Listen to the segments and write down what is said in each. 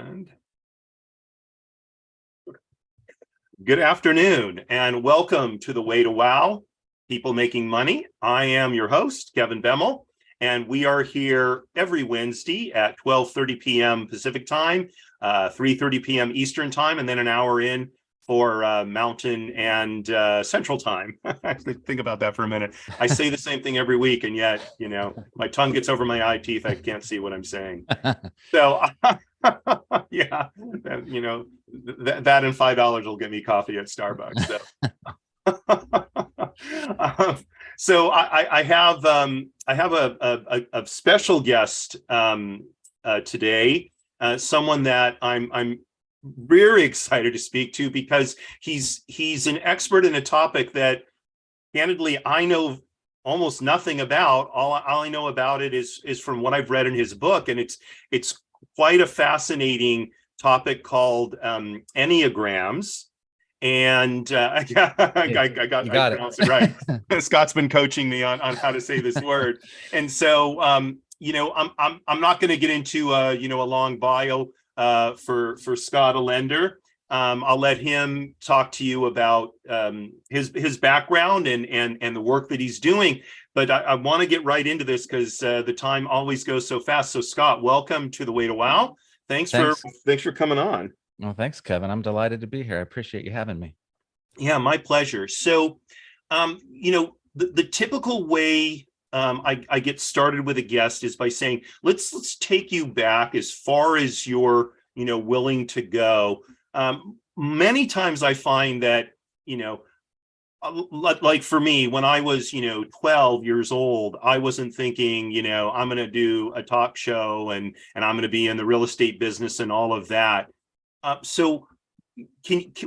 And good afternoon and welcome to the Way to Wow, People Making Money. I am your host, Kevin Bemmel, and we are here every Wednesday at 12:30 p.m. Pacific time, 3:30 p.m. Eastern time, and then an hour in for Mountain and Central time. Think about that for a minute. I say the same thing every week, and yet, my tongue gets over my eye teeth. I can't see what I'm saying. So, yeah, that and $5 will get me coffee at Starbucks. So I have a special guest today, someone that I'm very excited to speak to because he's an expert in a topic that, candidly, I know almost nothing about. All I know about it is from what I've read in his book, and it's quite a fascinating topic called Enneagrams. And I pronounced it right. Scott's been coaching me on how to say this word, and so I'm not going to get into a long bio for Scott Allender. I'll let him talk to you about his background and the work that he's doing. But I want to get right into this because the time always goes so fast. So Scott, welcome to the Way to Wow. Thanks for coming on. Well, thanks, Kevin. I'm delighted to be here. I appreciate you having me. Yeah, my pleasure. So, the typical way I get started with a guest is by saying, let's take you back as far as you're, willing to go. Many times I find that, like for me, when I was, 12 years old, I wasn't thinking, I'm going to do a talk show and I'm going to be in the real estate business and all of that. So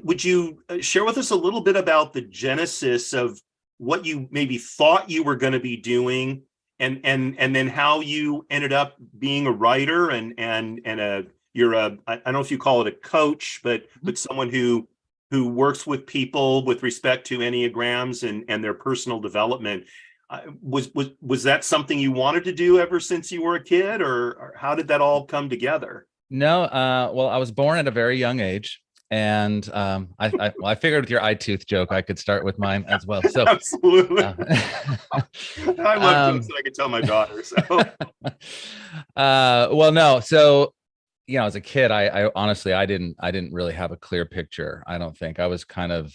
would you share with us a little bit about the genesis of what you maybe thought you were going to be doing and then how you ended up being a writer and you're I don't know if you call it a coach, but someone who works with people with respect to Enneagrams and their personal development. Was that something you wanted to do ever since you were a kid, or how did that all come together? No, well, I was born at a very young age, and I figured with your eye tooth joke, I could start with mine as well. So absolutely, I love jokes that I could tell my daughter. So, well, no, so as a kid, I honestly, I didn't really have a clear picture. I don't think I was kind of,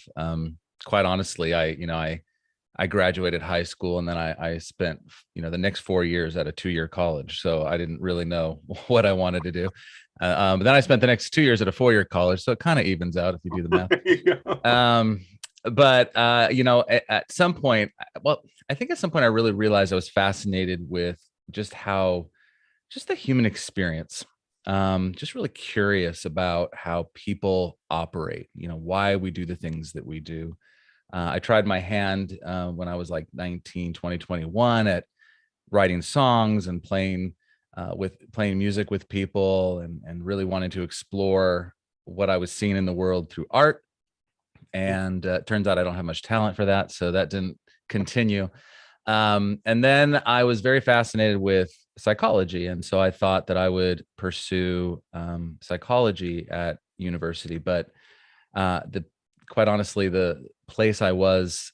quite honestly, I graduated high school and then I spent, the next 4 years at a 2-year college. So I didn't really know what I wanted to do. But then I spent the next 2 years at a 4-year college. So it kind of evens out if you do the math. But at some point, I think at some point I really realized I was fascinated with just the human experience. Just really curious about how people operate, why we do the things that we do. I tried my hand when I was like 19, 20, 21 at writing songs and playing music with people and really wanted to explore what I was seeing in the world through art. And it turns out I don't have much talent for that. So that didn't continue. And then I was very fascinated with psychology. And so I thought that I would pursue psychology at university. But quite honestly, the place I was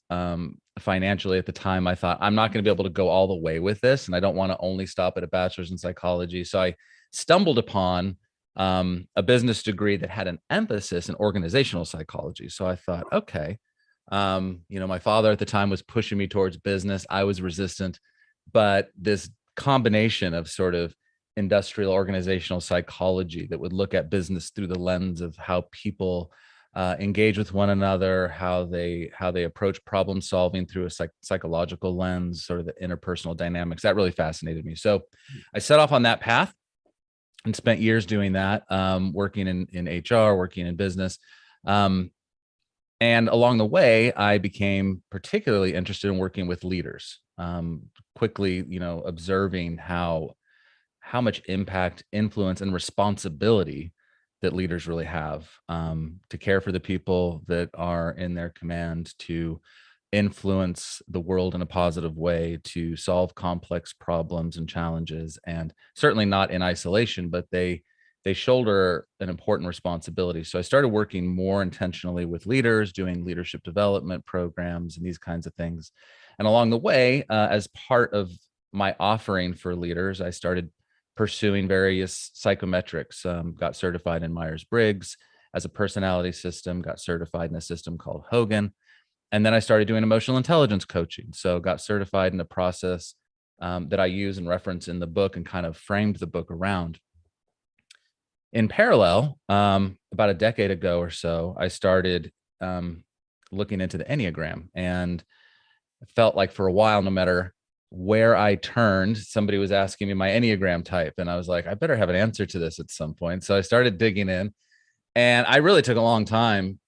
financially at the time, I thought I'm not going to be able to go all the way with this. And I don't want to only stop at a bachelor's in psychology. So I stumbled upon a business degree that had an emphasis in organizational psychology. So I thought, okay, my father at the time was pushing me towards business. I was resistant, but this combination of sort of industrial organizational psychology that would look at business through the lens of how people engage with one another, how they approach problem solving through a psychological lens, sort of the interpersonal dynamics, that really fascinated me. So I set off on that path and spent years doing that, working in HR, working in business. And along the way, I became particularly interested in working with leaders, quickly, observing how much impact, influence, and responsibility that leaders really have to care for the people that are in their command, to influence the world in a positive way, to solve complex problems and challenges, and certainly not in isolation, but they they shoulder an important responsibility. So I started working more intentionally with leaders, doing leadership development programs and these kinds of things. And along the way, as part of my offering for leaders, I started pursuing various psychometrics, got certified in Myers-Briggs as a personality system, got certified in a system called Hogan. And then I started doing emotional intelligence coaching. So got certified in a process that I use and reference in the book and kind of framed the book around. In parallel, about a decade ago or so, I started looking into the Enneagram, and it felt like for a while, no matter where I turned, somebody was asking me my Enneagram type. And I was like, I better have an answer to this at some point. So I started digging in, and I really took a long time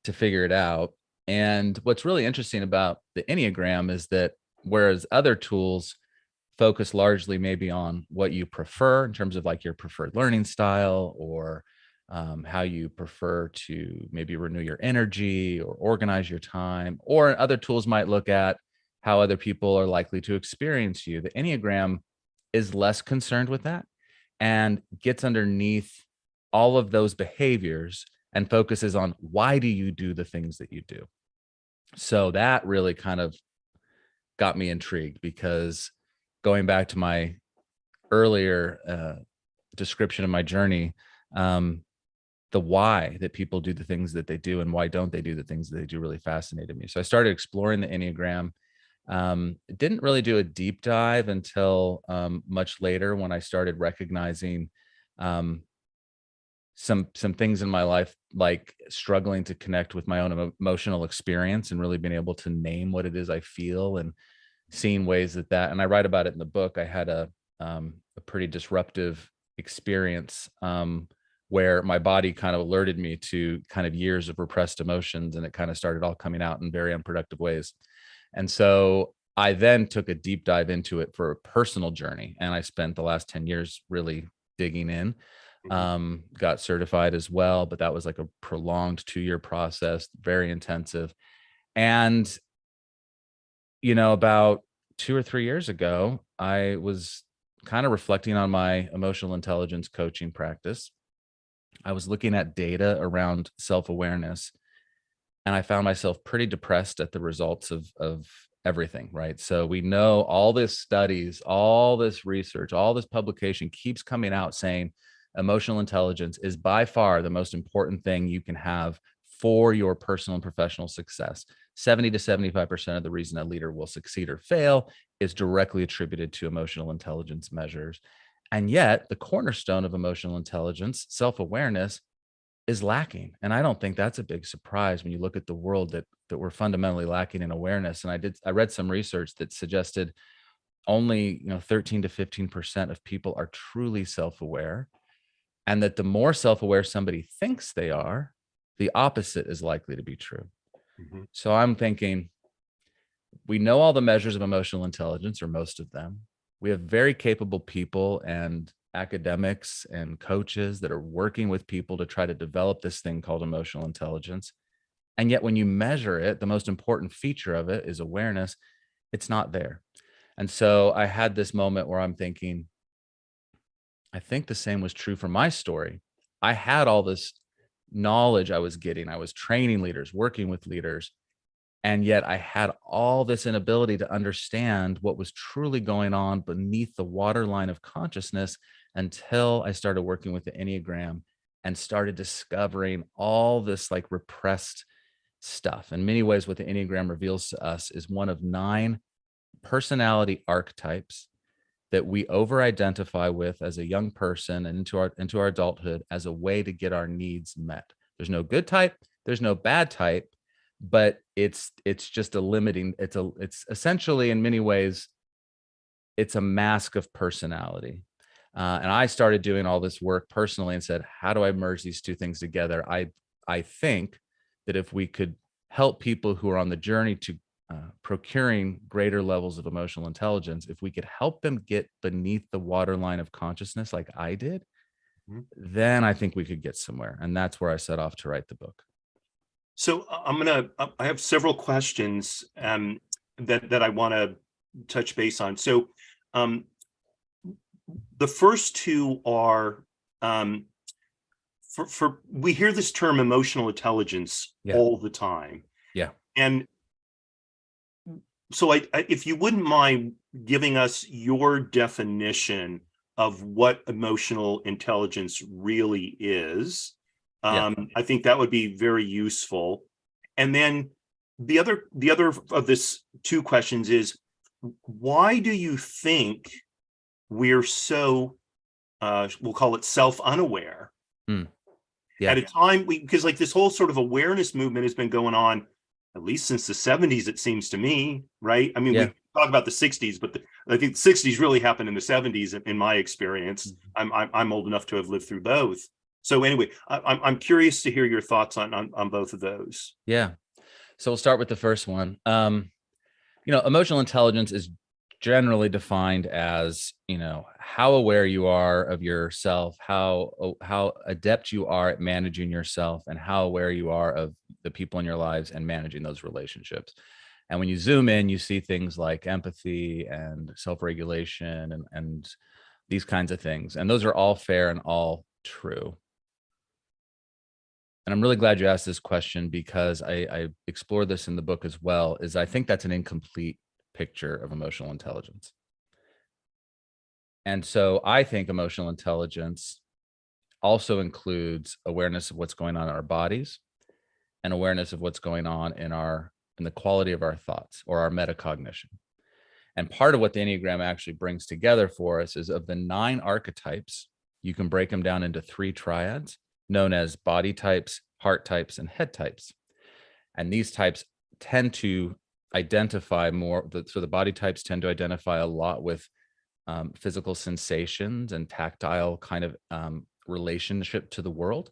to figure it out. And what's really interesting about the Enneagram is that whereas other tools focus largely maybe on what you prefer in terms of like your preferred learning style, or how you prefer to maybe renew your energy or organize your time, or other tools might look at how other people are likely to experience you. The Enneagram is less concerned with that and gets underneath all of those behaviors and focuses on why do you do the things that you do. So that really kind of got me intrigued, because going back to my earlier description of my journey, the why that people do the things that they do and why don't they do the things that they do really fascinated me. So I started exploring the Enneagram. Didn't really do a deep dive until much later, when I started recognizing um, some things in my life, like struggling to connect with my own emotional experience and really being able to name what it is I feel, and seeing ways that, and I write about it in the book. I had a pretty disruptive experience where my body kind of alerted me to kind of years of repressed emotions, and it kind of started all coming out in very unproductive ways. And so I then took a deep dive into it for a personal journey, and I spent the last 10 years really digging in. Mhm. Got certified as well, but that was like a prolonged 2-year process, very intensive. And about 2 or 3 years ago, I was kind of reflecting on my emotional intelligence coaching practice. I was looking at data around self-awareness, and I found myself pretty depressed at the results of everything, right? So we know all this studies, all this research, all this publication keeps coming out saying emotional intelligence is by far the most important thing you can have for your personal and professional success. 70 to 75% of the reason a leader will succeed or fail is directly attributed to emotional intelligence measures. And yet, the cornerstone of emotional intelligence, self-awareness, is lacking. And I don't think that's a big surprise when you look at the world that we're fundamentally lacking in awareness. And I read some research that suggested only 13 to 15% of people are truly self-aware, and that the more self-aware somebody thinks they are, the opposite is likely to be true. Mhm. So I'm thinking, we know all the measures of emotional intelligence, or most of them. We have very capable people and academics and coaches that are working with people to try to develop this thing called emotional intelligence. And yet, when you measure it, the most important feature of it is awareness. It's not there. And so I had this moment where I'm thinking, I think the same was true for my story. I had all this knowledge I was getting, I was training leaders, working with leaders, and yet I had all this inability to understand what was truly going on beneath the waterline of consciousness, until I started working with the Enneagram and started discovering all this like repressed stuff. In many ways, what the Enneagram reveals to us is one of 9 personality archetypes that we over identify with as a young person and into our adulthood as a way to get our needs met. There's no good type, there's no bad type, but it's just a limiting, it's essentially, in many ways, it's a mask of personality. And I started doing all this work personally and said, how do I merge these two things together? I think that if we could help people who are on the journey to procuring greater levels of emotional intelligence, if we could help them get beneath the waterline of consciousness like I did, Mhm. then I think we could get somewhere. And that's where I set off to write the book. So I have several questions that I want to touch base on. So um, the first two are, um, for we hear this term emotional intelligence Yeah. all the time. Yeah. And so if you wouldn't mind giving us your definition of what emotional intelligence really is, Yeah. I think that would be very useful. And then the other of this two questions is, why do you think we're so we'll call it self-unaware Mm. at Yeah. a time because like this whole sort of awareness movement has been going on at least since the 70s, it seems to me, right? I mean, we Yeah. talk about the 60s, but I think the 60s really happened in the 70s in my experience. I'm old enough to have lived through both. So anyway, I'm curious to hear your thoughts on both of those. Yeah. So we'll start with the first one. Emotional intelligence is generally defined as, how aware you are of yourself, how adept you are at managing yourself, and how aware you are of the people in your lives and managing those relationships. And when you zoom in, you see things like empathy and self-regulation and these kinds of things. And those are all fair and all true. And I'm really glad you asked this question because I explore this in the book as well, is I think that's an incomplete picture of emotional intelligence. And so I think emotional intelligence also includes awareness of what's going on in our bodies and awareness of what's going on in the quality of our thoughts or our metacognition. And part of what the Enneagram actually brings together for us is of the 9 archetypes, you can break them down into 3 triads known as body types, heart types, and head types. And these types tend to identify more. So the body types tend to identify a lot with physical sensations and tactile kind of relationship to the world.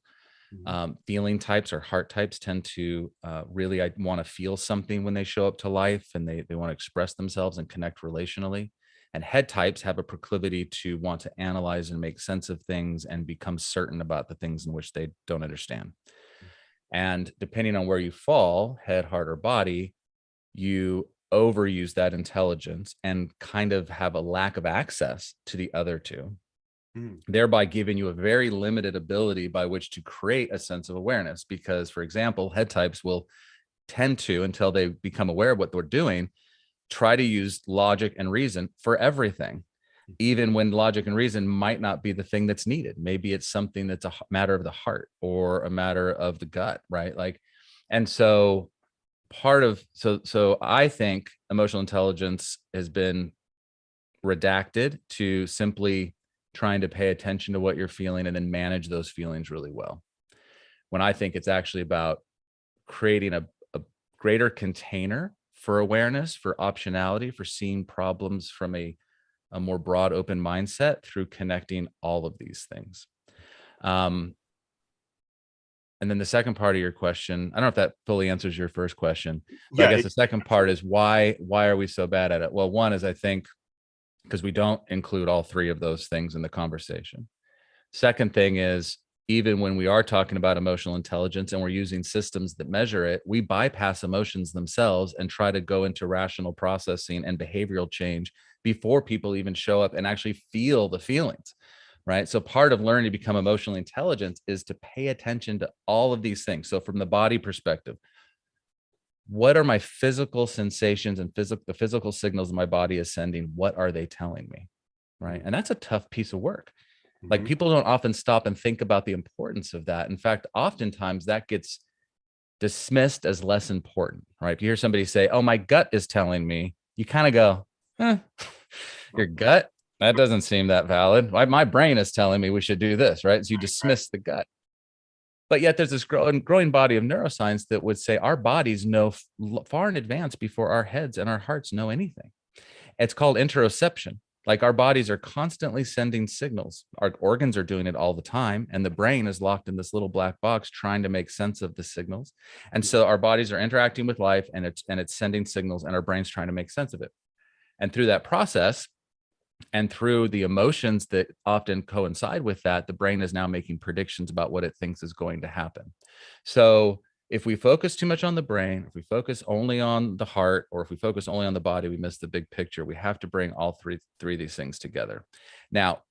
Feeling types or heart types tend to really want to feel something when they show up to life, and they want to express themselves and connect relationally. And head types have a proclivity to want to analyze and make sense of things and become certain about the things in which they don't understand. And depending on where you fall, head, heart, or body, you overuse that intelligence and kind of have a lack of access to the other two, thereby giving you a very limited ability by which to create a sense of awareness. Because, for example, head types will tend to, until they become aware of what they're doing, try to use logic and reason for everything, even when logic and reason might not be the thing that's needed. Maybe it's something that's a matter of the heart or a matter of the gut, right? And so so I think emotional intelligence has been redacted to simply trying to pay attention to what you're feeling and then manage those feelings really well. When I think it's actually about creating a greater container for awareness, for optionality, for seeing problems from a more broad, open mindset through connecting all of these things. And then the second part of your question, I don't know if that fully answers your first question, but I Yeah, guess the second part is why are we so bad at it? Well, one is I think because we don't include all 3 of those things in the conversation. Second thing is, even when we are talking about emotional intelligence and we're using systems that measure it, we bypass emotions themselves and try to go into rational processing and behavioral change before people even show up and actually feel the feelings, right? So part of learning to become emotionally intelligent is to pay attention to all of these things. So from the body perspective, what are my physical sensations and the physical signals my body is sending? What are they telling me? Right. And that's a tough piece of work. Like, people don't often stop and think about the importance of that. In fact, oftentimes that gets dismissed as less important, right? If you hear somebody say, "Oh, my gut is telling me," you kind of go, your gut? That doesn't seem that valid. My brain is telling me we should do this, right? So you dismiss the gut. But yet there's this growing body of neuroscience that would say our bodies know far in advance before our heads and our hearts know anything. It's called interoception. Like, our bodies are constantly sending signals. Our organs are doing it all the time. And the brain is locked in this little black box trying to make sense of the signals. And so our bodies are interacting with life, and it's sending signals, and our brain's trying to make sense of it. And through that process, and through the emotions that often coincide with that, the brain is now making predictions about what it thinks is going to happen. So if we focus too much on the brain, if we focus only on the heart, or if we focus only on the body, we miss the big picture. We have to bring all three of these things together. Now,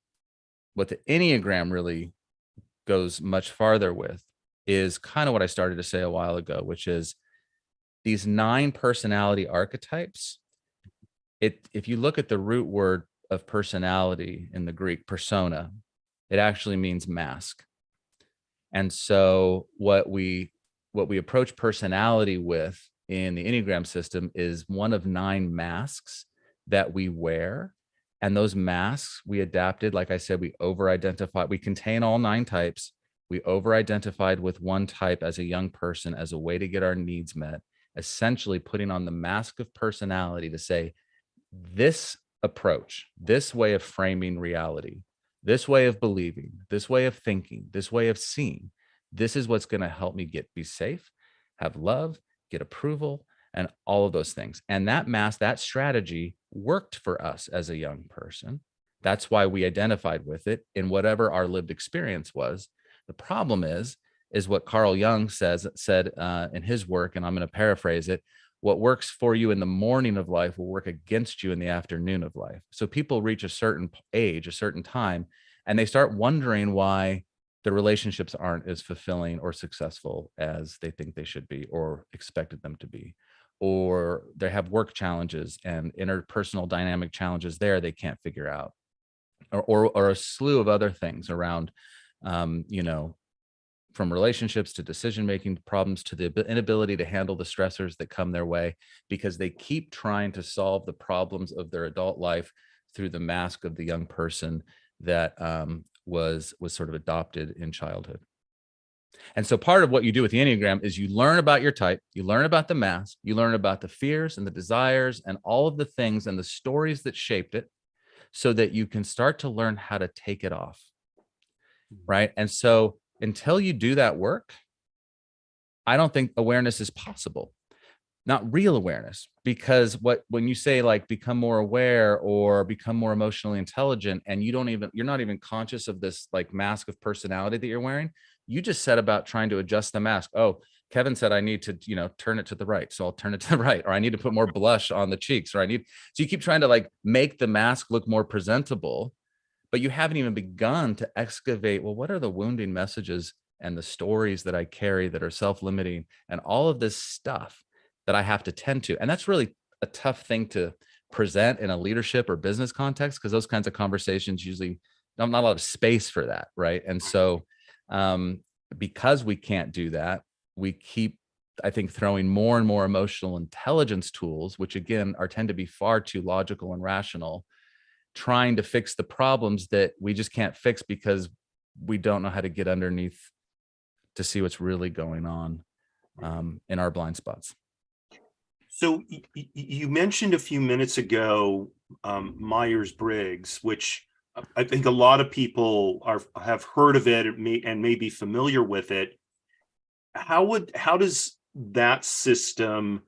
what the Enneagram really goes much farther with is kind of what I started to say a while ago, which is these 9 personality archetypes. If you look at the root word of personality in the Greek, persona, it actually means mask. And so what we approach personality with in the Enneagram system is one of 9 masks that we wear. And those masks we adapted, like I said, we over-identified, we contain all 9 types. We over-identified with one type as a young person as a way to get our needs met, essentially putting on the mask of personality to say, this approach, this way of framing reality, this way of believing, this way of thinking, this way of seeing, this is what's going to help me be safe, have love, get approval, and all of those things. And that mask, that strategy worked for us as a young person. That's why we identified with it in whatever our lived experience was. The problem is what Carl Jung said in his work, and I'm going to paraphrase it: what works for you in the morning of life will work against you in the afternoon of life. So people reach a certain age, a certain time, and they start wondering why the relationships aren't as fulfilling or successful as they think they should be or expected them to be. Or they have work challenges and interpersonal dynamic challenges there they can't figure out, or a slew of other things around, you know, from relationships to decision-making problems to the inability to handle the stressors that come their way because they keep trying to solve the problems of their adult life through the mask of the young person that was sort of adopted in childhood. And so part of what you do with the Enneagram is you learn about your type, you learn about the mask, you learn about the fears and the desires and all of the things and the stories that shaped it so that you can start to learn how to take it off. Right. And so until you do that work, I don't think awareness is possible. Not real awareness, because when you say like become more aware or become more emotionally intelligent, and you're not even conscious of this like mask of personality that you're wearing, you just set about trying to adjust the mask. Oh, Kevin said I need to, turn it to the right. So I'll turn it to the right, or I need to put more blush on the cheeks, so you keep trying to like make the mask look more presentable, but you haven't even begun to excavate, well, what are the wounding messages and the stories that I carry that are self-limiting and all of this stuff that I have to tend to. And that's really a tough thing to present in a leadership or business context, because those kinds of conversations usually not a lot of space for that. Right. And so because we can't do that, we keep, I think, throwing more and more emotional intelligence tools, which again tend to be far too logical and rational, trying to fix the problems that we just can't fix because we don't know how to get underneath to see what's really going on in our blind spots. So you mentioned a few minutes ago Myers-Briggs, which I think a lot of people have heard of it and may be familiar with it. How does that system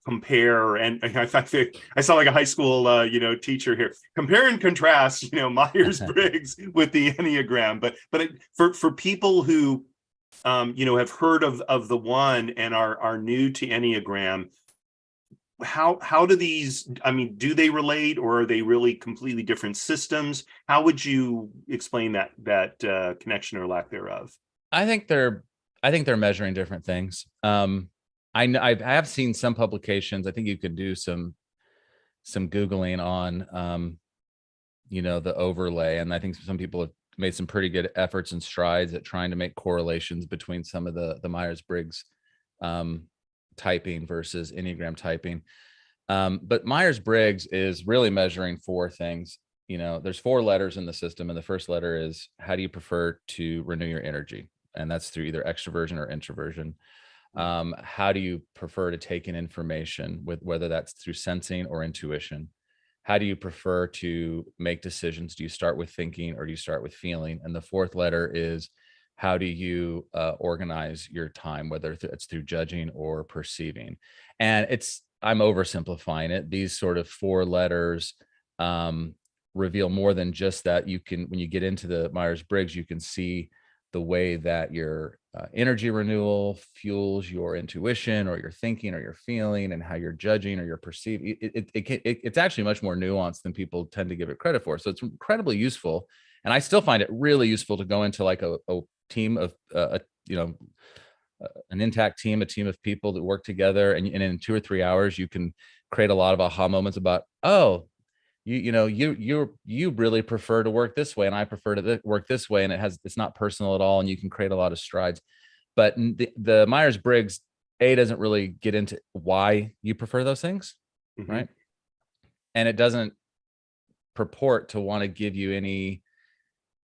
compare? And I sound like a high school teacher here. Compare and contrast, Myers-Briggs with the Enneagram. But for people who have heard of the one and are new to Enneagram, how do these, do they relate, or are they really completely different systems? How would you explain that connection or lack thereof? I think they're measuring different things. I have seen some publications. I think you could do some Googling on the overlay, and I think some people have made some pretty good efforts and strides at trying to make correlations between some of the Myers-Briggs typing versus Enneagram typing. But Myers-Briggs is really measuring 4 things. There's 4 letters in the system, and the first letter is, how do you prefer to renew your energy? And that's through either extroversion or introversion. How do you prefer to take in information, whether that's through sensing or intuition? How do you prefer to make decisions? Do you start with thinking or do you start with feeling? And the 4th letter is, how do you organize your time, whether it's through judging or perceiving? And I'm oversimplifying it. These sort of 4 letters reveal more than just that. When you get into the Myers-Briggs, you can see the way that your energy renewal fuels your intuition or your thinking or your feeling, and how you're judging or you're perceiving. It's actually much more nuanced than people tend to give it credit for. So it's incredibly useful. And I still find it really useful to go into like a team of an intact team, a team of people that work together, and in 2 or 3 hours you can create a lot of aha moments about, oh, you really prefer to work this way and I prefer to work this way, and it's not personal at all, and you can create a lot of strides. But the Myers-Briggs doesn't really get into why you prefer those things, right? And it doesn't purport to want to give you any.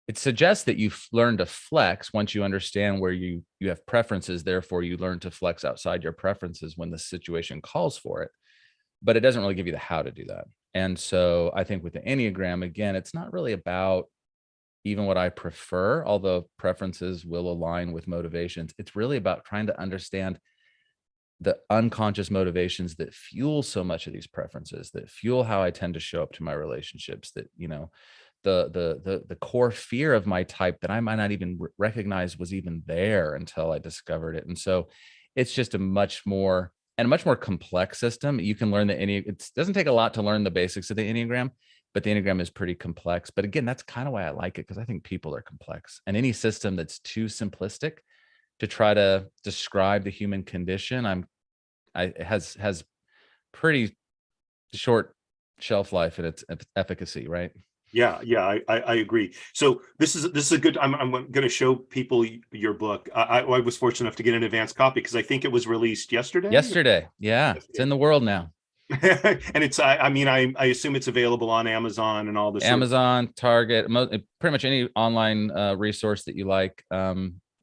It suggests that you've learned to flex once you understand where you have preferences. Therefore, you learn to flex outside your preferences when the situation calls for it. But it doesn't really give you the how to do that. And so I think with the Enneagram, again, it's not really about even what I prefer, although preferences will align with motivations. It's really about trying to understand the unconscious motivations that fuel so much of these preferences, that fuel how I tend to show up to my relationships, that, the core fear of my type that I might not even recognize was even there until I discovered it. And so it's just a much more complex system. You can learn the it doesn't take a lot to learn the basics of the Enneagram, but the Enneagram is pretty complex. But again, that's kind of why I like it, because I think people are complex, and any system that's too simplistic to try to describe the human condition, it has pretty short shelf life in its efficacy, right? Yeah, I agree. So this is a good. I'm going to show people your book. I was fortunate enough to get an advance copy because I think it was released yesterday. Yeah, it's in the world now. And it's I mean I assume it's available on Amazon and all this. Amazon, Target, pretty much any online resource that you like.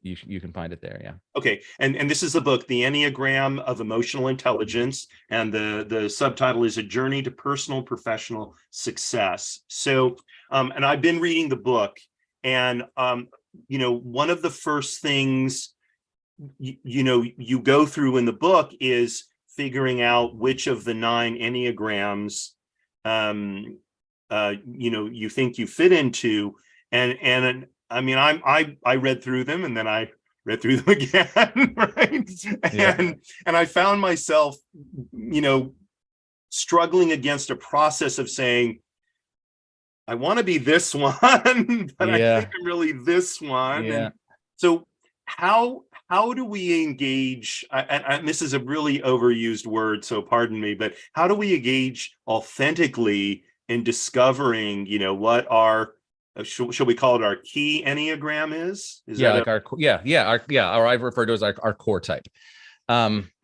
You can find it there. Yeah. Okay. And this is the book, The Enneagram of Emotional Intelligence. And the subtitle is A Journey to Personal Professional Success. So, and I've been reading the book, and, one of the first things, you go through in the book is figuring out which of the 9 Enneagrams, you think you fit into. And I mean, I read through them, and then I read through them again, right? Yeah. And I found myself, struggling against a process of saying, I want to be this one, but I think I'm really this one. Yeah. And so how do we engage? And this is a really overused word, so pardon me, but how do we engage authentically in discovering, what our shall we call it our key Enneagram is? Or I've referred to as our core type.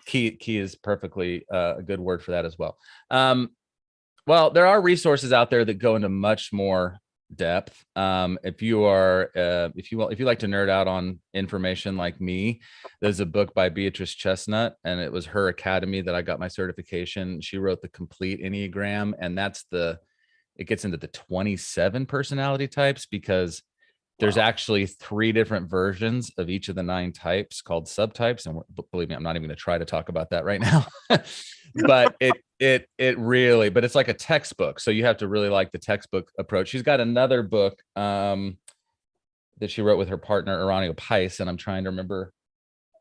Key is perfectly a good word for that as well. Well, there are resources out there that go into much more depth. If you like to nerd out on information like me, there's a book by Beatrice Chestnut, and it was her academy that I got my certification. She wrote the complete Enneagram, and it gets into the 27 personality types, because there's actually 3 different versions of each of the 9 types called subtypes. And believe me, I'm not even going to try to talk about that right now, but but it's like a textbook. So you have to really like the textbook approach. She's got another book that she wrote with her partner, Eronio Pais, and I'm trying to remember,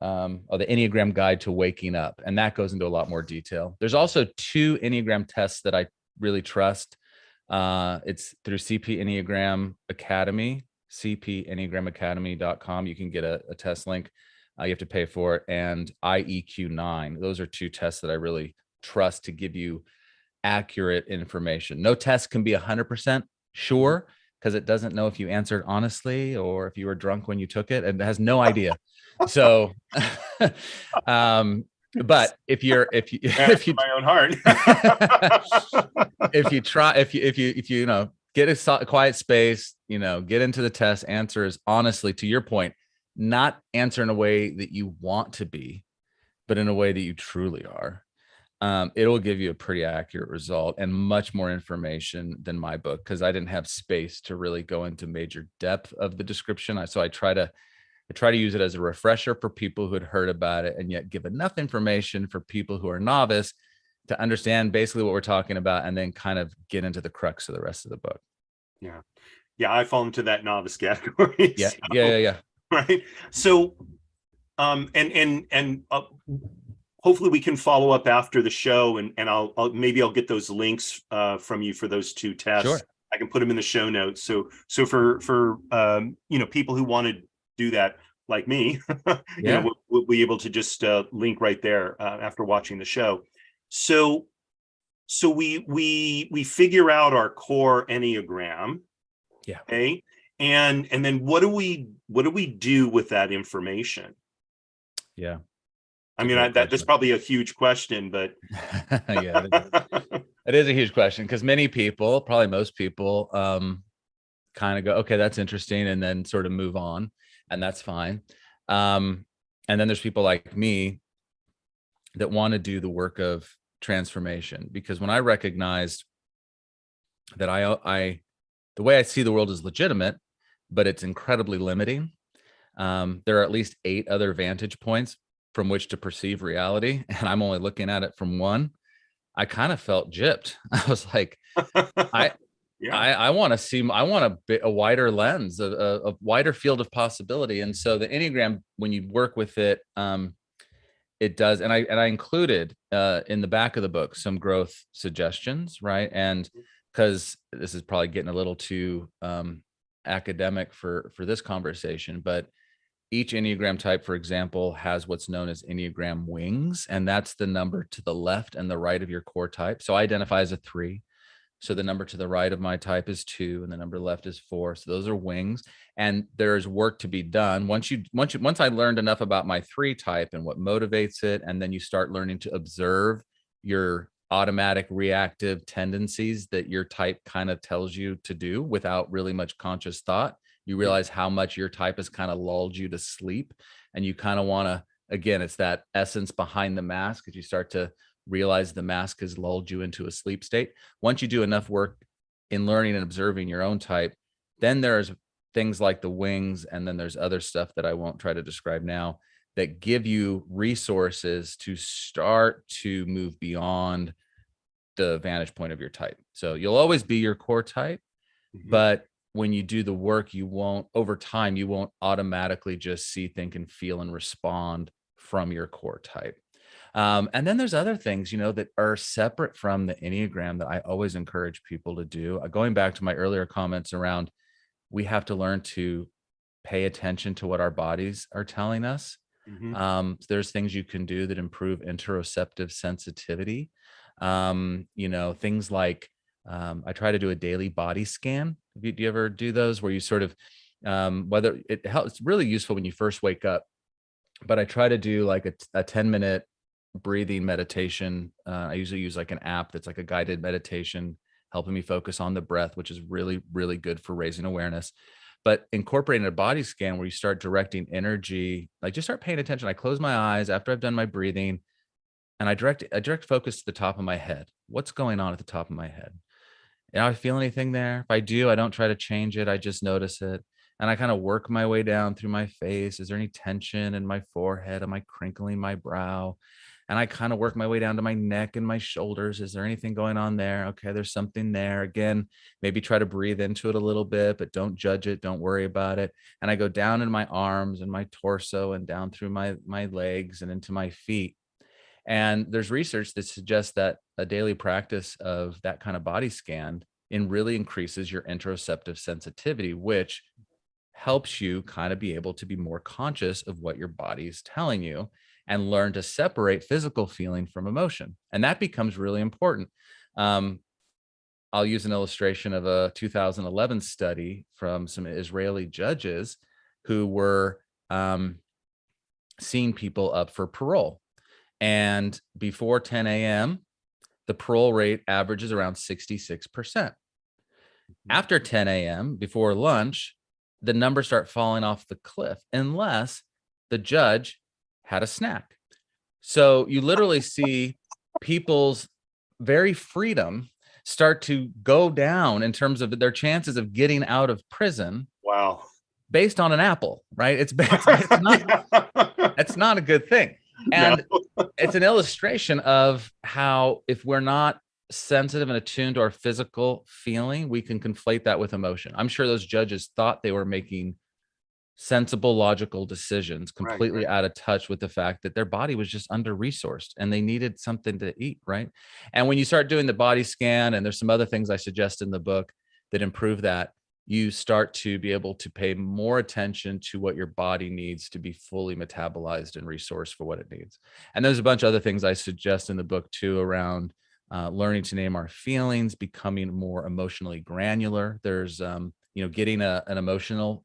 the Enneagram Guide to Waking Up. And that goes into a lot more detail. There's also 2 Enneagram tests that I really trust. It's through CP Enneagram Academy, cpenneagramacademy.com. You can get a test link. You have to pay for it. And IEQ9. Those are 2 tests that I really trust to give you accurate information. No test can be 100% sure, because it doesn't know if you answered honestly or if you were drunk when you took it, and it has no idea. So, but if you my own heart, if you get a quiet space, get into the test, answers honestly, to your point, not answer in a way that you want to be, but in a way that you truly are. It'll give you a pretty accurate result and much more information than my book, because I didn't have space to really go into major depth of the description. So I try to use it as a refresher for people who had heard about it, and yet give enough information for people who are novice to understand basically what we're talking about, and then kind of get into the crux of the rest of the book. Yeah, I fall into that novice category. Yeah. Right. So, and hopefully we can follow up after the show, and I'll get those links from you for those 2 tests. Sure. I can put them in the show notes. So for people who want to do that, like me, Yeah. we'll be able to just link right there after watching the show. So we figure out our core Enneagram, Yeah. okay, and then what do we do with that information? Yeah. I It's a mean, great that's question. probably a huge question, but Yeah, it is a huge question, because many people, probably most people, kind of go, okay, that's interesting, and then sort of move on, and that's fine. Um, and then there's people like me that want to do the work of transformation, because when I recognized that the way I see the world is legitimate, but it's incredibly limiting. There are at least 8 other vantage points from which to perceive reality, and I'm only looking at it from one. I kind of felt gypped. I was like, I yeah. I want to see, I want a wider lens, a wider field of possibility. And so the Enneagram, when you work with it, it does. And I included in the back of the book some growth suggestions, right? And because this is probably getting a little too academic for this conversation, but each Enneagram type, for example, has what's known as Enneagram wings, and that's the number to the left and the right of your core type. So I identify as a 3. So the number to the right of my type is 2, and the number left is 4. So those are wings, and there's work to be done. Once I learned enough about my 3 type and what motivates it, and then you start learning to observe your automatic reactive tendencies that your type kind of tells you to do without really much conscious thought. You realize how much your type has kind of lulled you to sleep, and you kind of want to, again, it's that essence behind the mask, as you start to realize the mask has lulled you into a sleep state. Once you do enough work in learning and observing your own type, then there's things like the wings, and then there's other stuff that I won't try to describe now, that give you resources to start to move beyond the vantage point of your type. So you'll always be your core type, Mhm. but when you do the work, you won't, over time, you won't automatically just see, think, and feel and respond from your core type. And then there's other things, that are separate from the Enneagram that I always encourage people to do. Going back to my earlier comments around, we have to learn to pay attention to what our bodies are telling us. Mhm. There's things you can do that improve interoceptive sensitivity. Things like, I try to do a daily body scan. Do you ever do those where you sort of, whether it helps, it's really useful when you first wake up, but I try to do like a 10-minute breathing meditation. I usually use like an app that's like a guided meditation, helping me focus on the breath, which is really, really good for raising awareness. But incorporating a body scan where you start directing energy, like just start paying attention. I close my eyes after I've done my breathing, and I direct focus to the top of my head. What's going on at the top of my head? I feel anything there? If I do, I don't try to change it. I just notice it. And I kind of work my way down through my face. Is there any tension in my forehead? Am I crinkling my brow? And I kind of work my way down to my neck and my shoulders. Is there anything going on there? Okay, there's something there. Again, maybe try to breathe into it a little bit, but don't judge it. Don't worry about it. And I go down in my arms and my torso and down through my legs and into my feet. And there's research that suggests that a daily practice of that kind of body scan really increases your interoceptive sensitivity, which helps you kind of be able to be more conscious of what your body is telling you and learn to separate physical feeling from emotion. And that becomes really important. Um, I'll use an illustration of a 2011 study from some Israeli judges who were seeing people up for parole. And before 10 a.m., the parole rate averages around 66%. After 10 a.m., before lunch, the numbers start falling off the cliff unless the judge had a snack. So you literally see people's very freedom start to go down in terms of their chances of getting out of prison Wow. based on an apple, right? It's not a good thing. No. And it's an illustration of how, if we're not sensitive and attuned to our physical feeling, we can conflate that with emotion. I'm sure those judges thought they were making sensible, logical decisions, Right. completely out of touch with the fact that their body was just under resourced and they needed something to eat, right? And when you start doing the body scan, and there's some other things I suggest in the book that improve that, you start to be able to pay more attention to what your body needs to be fully metabolized and resourced for what it needs. And there's a bunch of other things I suggest in the book too, around learning to name our feelings, becoming more emotionally granular. There's getting an emotional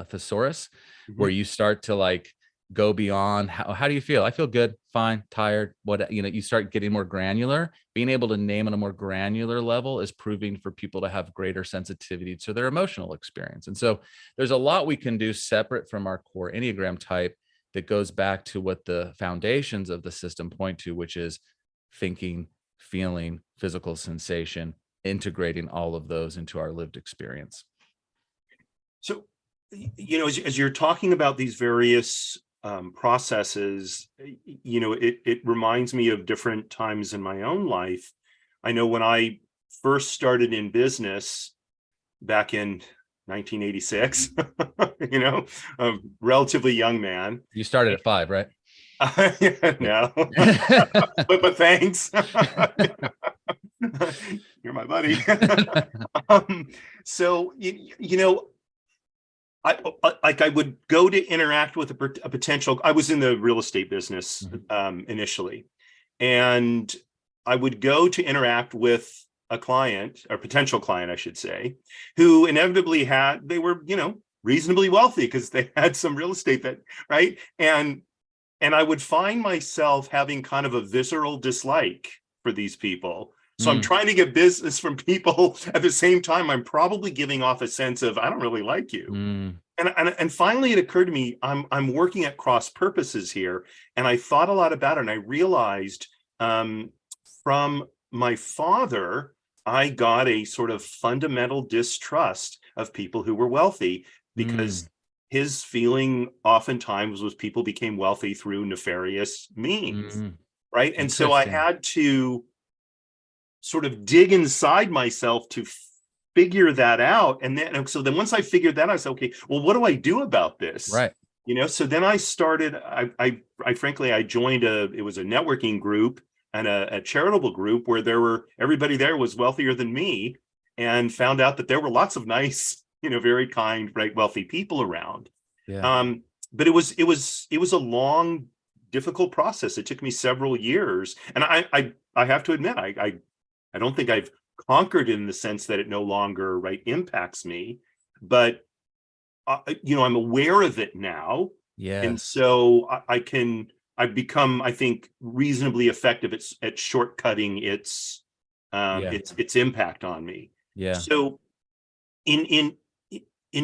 thesaurus, where Mhm. you start to like go beyond how do you feel? I feel good, fine, tired, what, you start getting more granular. Being able to name on a more granular level is proving for people to have greater sensitivity to their emotional experience. And so there's a lot we can do separate from our core Enneagram type that goes back to what the foundations of the system point to, which is thinking, feeling, physical sensation, integrating all of those into our lived experience. So, as you're talking about these various processes, it reminds me of different times in my own life. I know when I first started in business back in 1986, a relatively young man. You started at 5, right? No, but thanks. You're my buddy. So, I would go to interact with a potential. I was in the real estate business initially, and I would go to interact with a client, or potential client, I should say, who inevitably they were, reasonably wealthy because they had some real estate that, right? And I would find myself having kind of a visceral dislike for these people. So I'm trying to get business from people. At the same time, I'm probably giving off a sense of, I don't really like you. And finally it occurred to me, I'm working at cross purposes here. And I thought a lot about it. And I realized from my father, I got a sort of fundamental distrust of people who were wealthy, because his feeling oftentimes was people became wealthy through nefarious means. Right. And so I had to sort of dig inside myself to figure that out. And then once I figured that out, I said, okay, well, what do I do about this? Right. So then I started, I frankly, I joined it was a networking group and a charitable group where everybody there was wealthier than me, and found out that there were lots of nice, very kind, right, wealthy people around. Yeah. But it was a long, difficult process. It took me several years. And I have to admit, I don't think I've conquered it in the sense that it no longer, right, impacts me, but I'm aware of it now. And Yes. so I've become, I think, reasonably effective at shortcutting its impact on me. Yeah. So in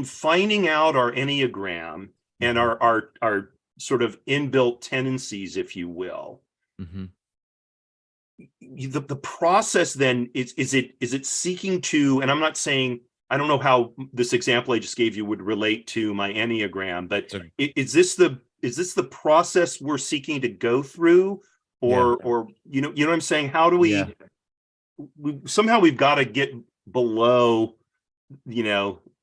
finding out our Enneagram and our sort of inbuilt tendencies, if you will, the process then is it seeking to, and I'm not saying, I don't know how this example I just gave you would relate to my Enneagram, but is this the process we're seeking to go through, or what I'm saying? How do we somehow we've got to get below,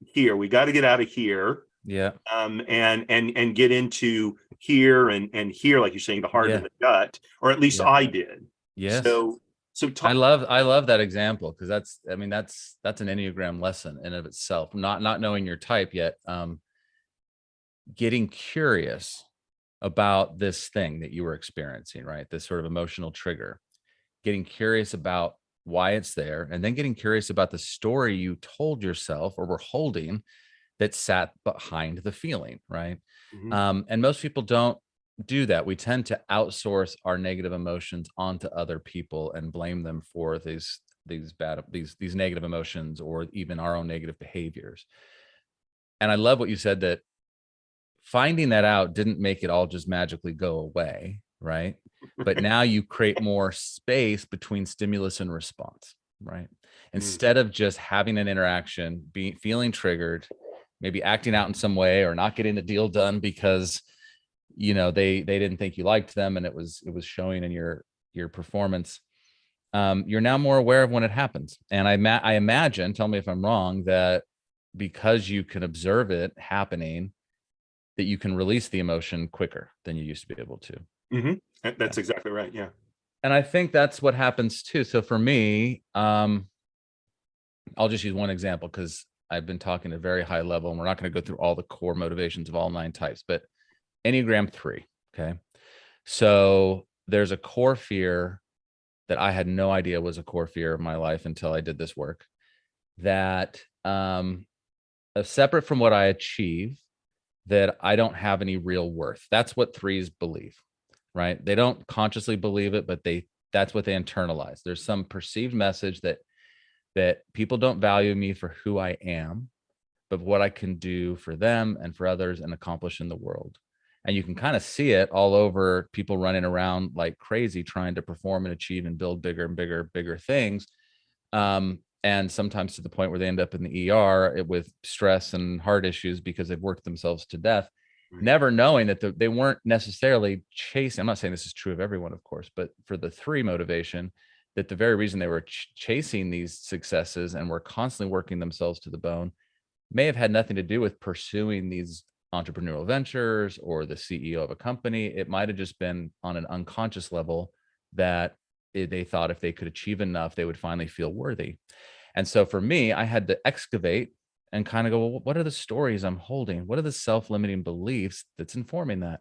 here, we got to get out of here, and get into here and here, like you're saying, the heart of the gut, or at least I did. Yes. So I love that example, because that's an Enneagram lesson in of itself. Not knowing your type yet, getting curious about this thing that you were experiencing, right? This sort of emotional trigger, getting curious about why it's there, and then getting curious about the story you told yourself or were holding that sat behind the feeling, right? And most people don't do that. We tend to outsource our negative emotions onto other people and blame them for these negative emotions, or even our own negative behaviors. And I love what you said, that finding that out didn't make it all just magically go away, right? But now you create more space between stimulus and response, right? Instead of just having an interaction, feeling triggered, maybe acting out in some way, or not getting the deal done because they didn't think you liked them, and it was showing in your performance. You're now more aware of when it happens. And I imagine, tell me if I'm wrong, that because you can observe it happening, that you can release the emotion quicker than you used to be able to. That's exactly right. Yeah. And I think that's what happens too. So for me, I'll just use one example, because I've been talking at a very high level, and we're not going to go through all the core motivations of all 9 types, but Enneagram 3. Okay. So there's a core fear that I had no idea was a core fear of my life until I did this work, that separate from what I achieve, that I don't have any real worth. That's what threes believe, right? They don't consciously believe it, but that's what they internalize. There's some perceived message that people don't value me for who I am, but what I can do for them and for others and accomplish in the world. And you can kind of see it all over, people running around like crazy trying to perform and achieve and build bigger and bigger things. And sometimes to the point where they end up in the ER with stress and heart issues because they've worked themselves to death, never knowing that they weren't necessarily chasing. I'm not saying this is true of everyone, of course, but for the 3 motivation, that the very reason they were chasing these successes and were constantly working themselves to the bone may have had nothing to do with pursuing these entrepreneurial ventures or the CEO of a company. It might have just been on an unconscious level that they thought if they could achieve enough, they would finally feel worthy. And so for me, I had to excavate and kind of go, well, what are the stories I'm holding? What are the self-limiting beliefs that's informing that?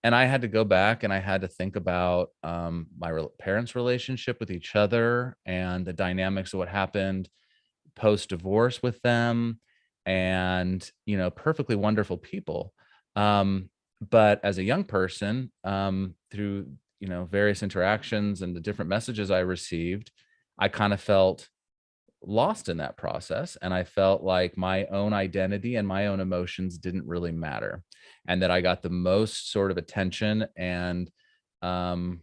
And I had to go back and I had to think about my parents' relationship with each other and the dynamics of what happened post divorce with them, and perfectly wonderful people, but as a young person, through various interactions and the different messages I received, I kind of felt lost in that process, and I felt like my own identity and my own emotions didn't really matter, and that I got the most sort of attention and um,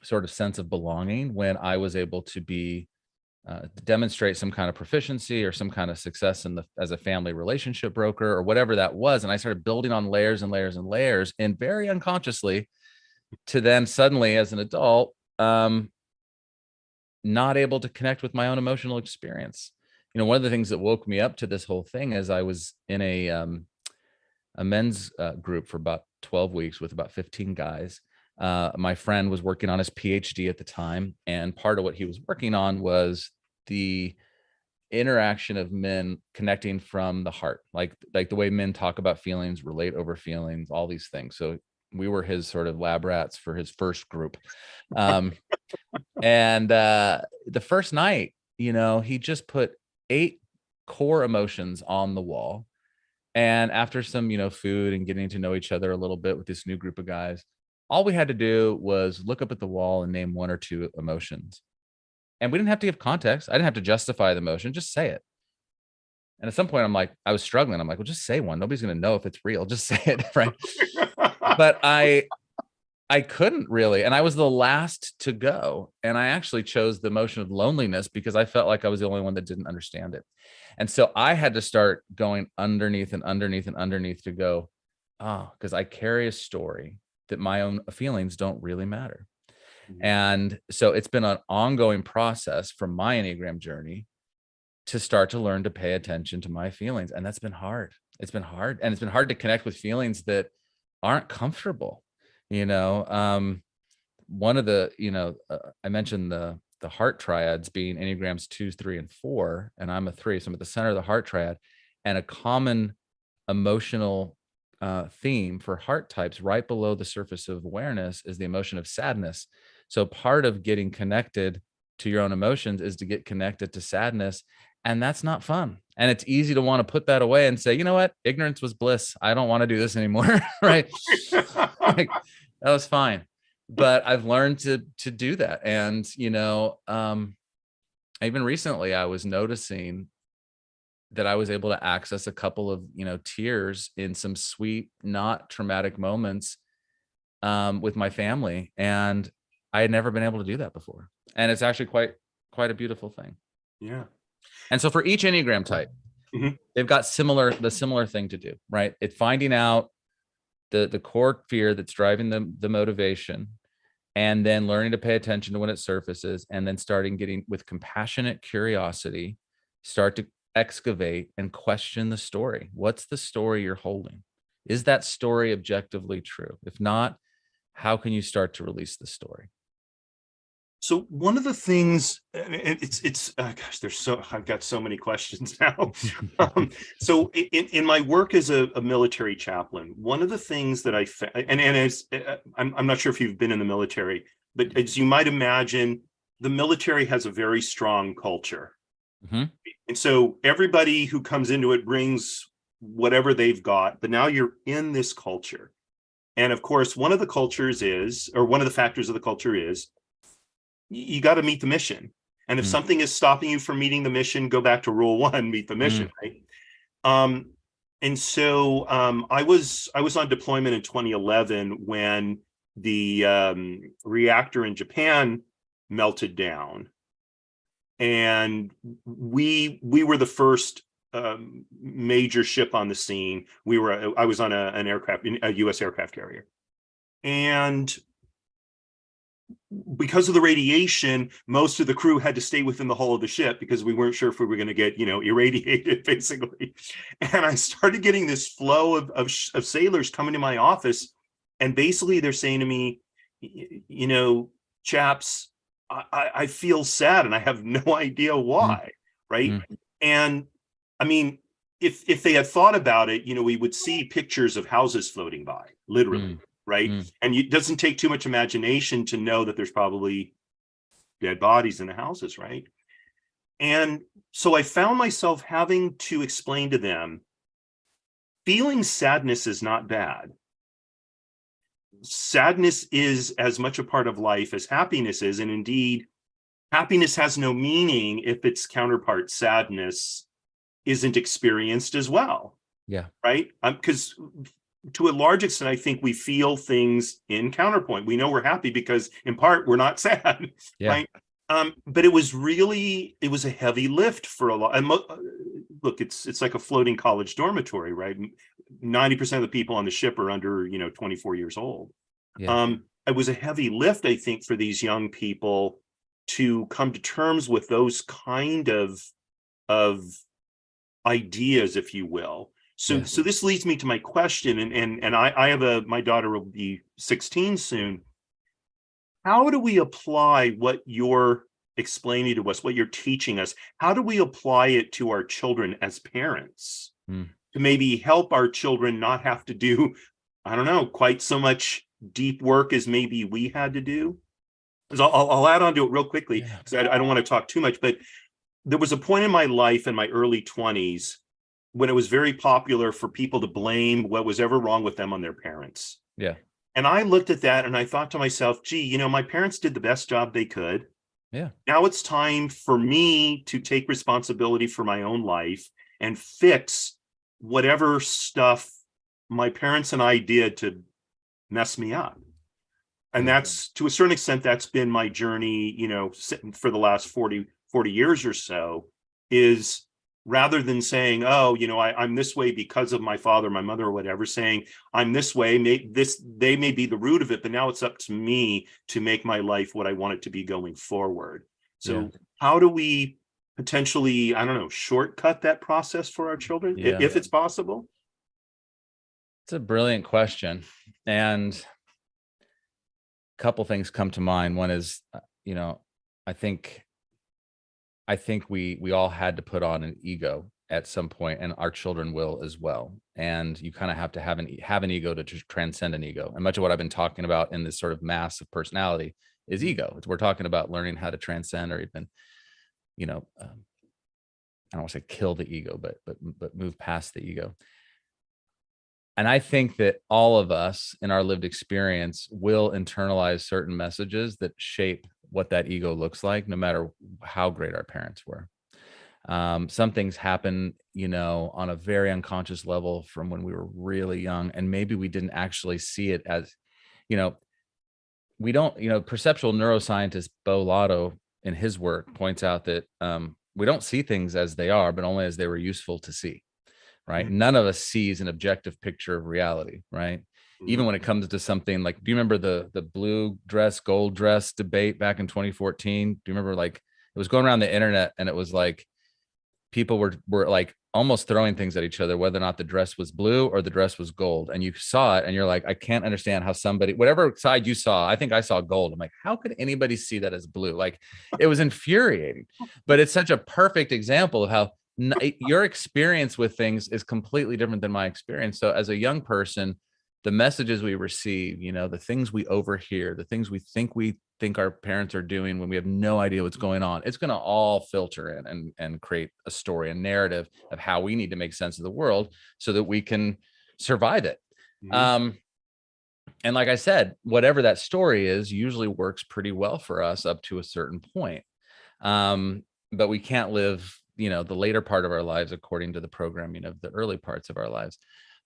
sort of sense of belonging when I was able to be demonstrate some kind of proficiency or some kind of success as a family relationship broker or whatever that was. And I started building on layers and layers and layers, and very unconsciously, to then suddenly as an adult, not able to connect with my own emotional experience. One of the things that woke me up to this whole thing is I was in a men's group for about 12 weeks with about 15 guys. My friend was working on his PhD at the time, and part of what he was working on was the interaction of men connecting from the heart, like the way men talk about feelings, relate over feelings, all these things. So we were his sort of lab rats for his first group. And the first night, he just put 8 core emotions on the wall. And after some, food and getting to know each other a little bit with this new group of guys, all we had to do was look up at the wall and name 1 or 2 emotions. And we didn't have to give context. I didn't have to justify the emotion, just say it. And at some point, I was struggling. I'm like, well, just say one. Nobody's going to know if it's real. Just say it, right? But I couldn't really. And I was the last to go. And I actually chose the emotion of loneliness because I felt like I was the only one that didn't understand it. And so I had to start going underneath and underneath and underneath to go, because I carry a story that my own feelings don't really matter. And so it's been an ongoing process from my Enneagram journey to start to learn to pay attention to my feelings. And that's been hard. It's been hard. And it's been hard to connect with feelings that aren't comfortable. One of the, I mentioned the heart triads being Enneagrams 2, 3, and 4, and I'm a 3. So I'm at the center of the heart triad, and a common emotional theme for heart types right below the surface of awareness is the emotion of sadness. So part of getting connected to your own emotions is to get connected to sadness. And that's not fun. And it's easy to want to put that away and say, you know what? Ignorance was bliss. I don't want to do this anymore. Right. Like, that was fine. But I've learned to do that. And, even recently I was noticing that I was able to access a couple of, tears in some sweet, not traumatic moments with my family. And I had never been able to do that before. And it's actually quite a beautiful thing. Yeah. And so for each Enneagram type, they've got the similar thing to do, right? It's finding out the core fear that's driving the motivation, and then learning to pay attention to when it surfaces, and then starting getting with compassionate curiosity, start to excavate and question the story. What's the story you're holding? Is that story objectively true? If not, how can you start to release the story? So one of the things, gosh, I've got so many questions now. So in my work as a military chaplain, one of the things that and as I'm not sure if you've been in the military, but as you might imagine, the military has a very strong culture. Mhm. And so everybody who comes into it brings whatever they've got, but now you're in this culture. And of course, one of the factors of the culture is you got to meet the mission. And if Mm, something is stopping you from meeting the mission, go back to rule one, meet the mission, mm, right? Um, and so I was on deployment in 2011 when the reactor in Japan melted down, and we were the first major ship on the scene. I was on a U.S. aircraft carrier, and because of the radiation, most of the crew had to stay within the hull of the ship because we weren't sure if we were going to get, irradiated, basically. And I started getting this flow of sailors coming to my office, and basically they're saying to me, chaps, I feel sad and I have no idea mm, why, right? mm, And I mean, if they had thought about it, we would see pictures of houses floating by, literally, mm, right? mm. And it doesn't take too much imagination to know that there's probably dead bodies in the houses, right? And so I found myself having to explain to them, feeling sadness is not bad. Sadness is as much a part of life as happiness is. And indeed, happiness has no meaning if its counterpart, sadness, isn't experienced as well, Yeah. right? Because to a large extent, I think we feel things in counterpoint. We know we're happy because, in part, we're not sad, Yeah. right? But it was a heavy lift for a lot. And look, it's like a floating college dormitory, right? 90% of the people on the ship are under 24 years old. Yeah. It was a heavy lift, I think, for these young people to come to terms with those kind of ideas, if you will. So Yeah. so this leads me to my question, and I have my daughter will be 16 soon. How do we apply what you're explaining to us, what you're teaching us? How do we apply it to our children as parents Mm. to maybe help our children not have to do, I don't know, quite so much deep work as maybe we had to do? Because I'll add on to it real quickly Yeah. because I don't want to talk too much, but there was a point in my life in my early 20s when it was very popular for people to blame what was ever wrong with them on their parents. Yeah. And I looked at that and I thought to myself, gee, my parents did the best job they could. Yeah. Now it's time for me to take responsibility for my own life and fix whatever stuff my parents and I did to mess me up. And Yeah. that's, to a certain extent, that's been my journey, for the last 40 years or so, is rather than saying, oh, I'm this way because of my father, my mother, or whatever, saying I'm this way, they may be the root of it, but now it's up to me to make my life what I want it to be going forward. Yeah. So how do we potentially, I don't know, shortcut that process for our children, Yeah. if it's possible? It's a brilliant question. And a couple things come to mind. One is, I think we all had to put on an ego at some point, and our children will as well. And you kind of have to have an ego to transcend an ego. And much of what I've been talking about in this sort of mass of personality is ego. We're talking about learning how to transcend, or even, I don't want to say kill the ego, but move past the ego. And I think that all of us in our lived experience will internalize certain messages that shape what that ego looks like, no matter how great our parents were. Some things happen, on a very unconscious level from when we were really young, and maybe we didn't actually see it as, you know, we don't, perceptual neuroscientist Bo Lotto in his work points out that we don't see things as they are, but only as they were useful to see. Right. Mhm. None of us sees an objective picture of reality. Right. Even when it comes to something like, do you remember the blue dress, gold dress debate back in 2014? Do you remember, like, it was going around the internet, and it was like people were like almost throwing things at each other, whether or not the dress was blue or the dress was gold. And you saw it and you're like, I can't understand how somebody, whatever side you saw, I think I saw gold. I'm like, how could anybody see that as blue? Like, it was infuriating. But it's such a perfect example of how your experience with things is completely different than my experience. So as a young person, the messages we receive, the things we overhear, the things we think our parents are doing when we have no idea what's going on, it's going to all filter in and create a story, a narrative of how we need to make sense of the world so that we can survive it. Mhm. And like I said, whatever that story is usually works pretty well for us up to a certain point. But we can't live, the later part of our lives according to the programming of the early parts of our lives.